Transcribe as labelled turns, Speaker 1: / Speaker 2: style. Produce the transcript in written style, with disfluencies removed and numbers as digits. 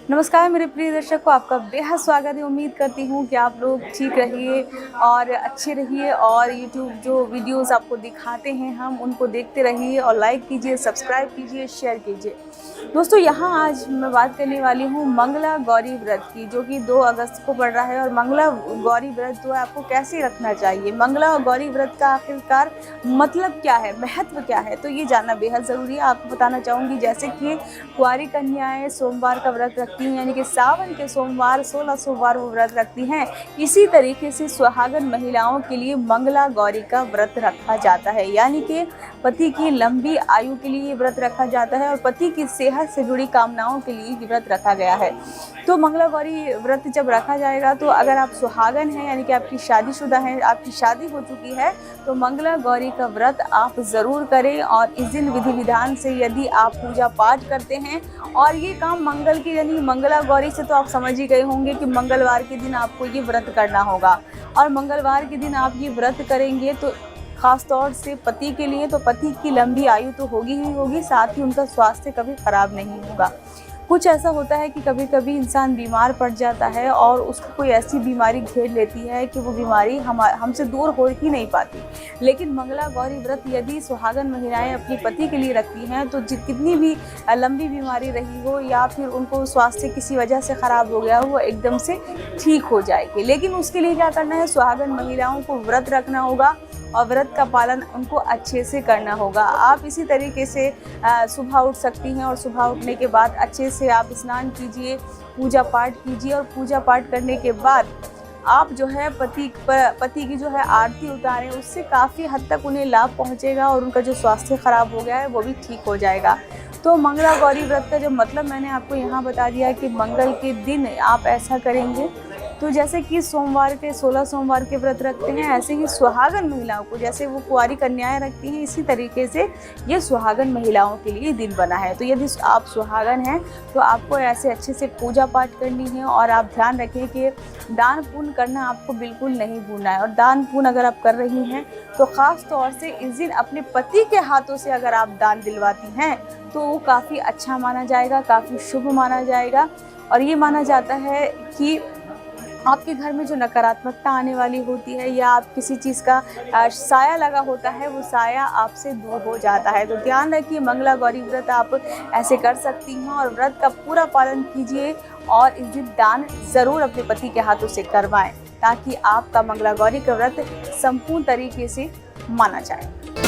Speaker 1: नमस्कार मेरे प्रिय दर्शकों, आपका बेहद स्वागत है। उम्मीद करती हूँ कि आप लोग ठीक रहिए और अच्छे रहिए और यूट्यूब जो वीडियोस आपको दिखाते हैं हम उनको देखते रहिए और लाइक कीजिए, सब्सक्राइब कीजिए, शेयर कीजिए। दोस्तों, यहाँ आज मैं बात करने वाली हूँ मंगला गौरी व्रत की, जो कि 2 अगस्त को पड़ रहा है। और मंगला गौरी व्रत जो है आपको कैसे रखना चाहिए, मंगला गौरी व्रत का आखिरकार मतलब क्या है, महत्व क्या है, तो ये जानना बेहद ज़रूरी है। आपको बताना चाहूँगी जैसे कि कुंवारी कन्याएँ सोमवार का व्रत रखती हैं, यानी कि सावन के सोमवार 16 सोमवार वो व्रत रखती हैं। इसी तरीके से सुहागन महिलाओं के लिए मंगला गौरी का व्रत रखा जाता है, यानी कि पति की लंबी आयु के लिए ये व्रत रखा जाता है और पति की सेहत से जुड़ी कामनाओं के लिए ये व्रत रखा गया है। तो मंगला गौरी व्रत जब रखा जाएगा तो अगर आप सुहागन हैं, यानी कि आपकी शादीशुदा हैं, आपकी शादी हो चुकी है, तो मंगला गौरी का व्रत आप ज़रूर करें। और इस दिन विधि विधान से यदि आप पूजा पाठ करते हैं और ये काम मंगल की यानी मंगला गौरी से, तो आप समझ ही गए होंगे कि मंगलवार के दिन आपको ये व्रत करना होगा। और मंगलवार के दिन आप ये व्रत करेंगे तो ख़ास तौर से पति के लिए, तो पति की लंबी आयु तो होगी ही होगी, साथ ही उनका स्वास्थ्य कभी ख़राब नहीं होगा। कुछ ऐसा होता है कि कभी कभी इंसान बीमार पड़ जाता है और उसको कोई ऐसी बीमारी घेर लेती है कि वो बीमारी हमसे दूर हो ही नहीं पाती। लेकिन मंगला गौरी व्रत यदि सुहागन महिलाएं अपने पति के लिए रखती हैं तो कितनी भी लंबी बीमारी रही हो या फिर उनको स्वास्थ्य किसी वजह से ख़राब हो गया हो, वो एकदम से ठीक हो जाएगी। लेकिन उसके लिए क्या करना है, सुहागन महिलाओं को व्रत रखना होगा और व्रत का पालन उनको अच्छे से करना होगा। आप इसी तरीके से सुबह उठ सकती हैं और सुबह उठने के बाद अच्छे से आप स्नान कीजिए, पूजा पाठ कीजिए और पूजा पाठ करने के बाद आप जो है पति की जो है आरती उतारें। उससे काफ़ी हद तक उन्हें लाभ पहुंचेगा और उनका जो स्वास्थ्य ख़राब हो गया है वो भी ठीक हो जाएगा। तो मंगला गौरी व्रत का जो मतलब मैंने आपको यहाँ बता दिया कि मंगल के दिन आप ऐसा करेंगे। तो जैसे कि सोमवार के 16 सोमवार के व्रत रखते हैं, ऐसे ही सुहागन महिलाओं को, जैसे वो कुंवारी कन्याएं रखती हैं, इसी तरीके से ये सुहागन महिलाओं के लिए दिन बना है। तो यदि आप सुहागन हैं तो आपको ऐसे अच्छे से पूजा पाठ करनी है और आप ध्यान रखें कि दान पुण्य करना आपको बिल्कुल नहीं भूलना है। और दान पुण्य अगर आप कर रही हैं तो ख़ास तौर से इस दिन अपने पति के हाथों से अगर आप दान दिलवाती हैं तो वो काफ़ी अच्छा माना जाएगा, काफ़ी शुभ माना जाएगा। और ये माना जाता है कि आपके घर में जो नकारात्मकता आने वाली होती है या आप किसी चीज़ का साया लगा होता है, वो साया आपसे दूर हो जाता है। तो ध्यान रखिए, मंगला गौरी व्रत आप ऐसे कर सकती हैं और व्रत का पूरा पालन कीजिए और इस दिन दान ज़रूर अपने पति के हाथों से करवाएं ताकि आपका मंगला गौरी का व्रत संपूर्ण तरीके से माना जाए।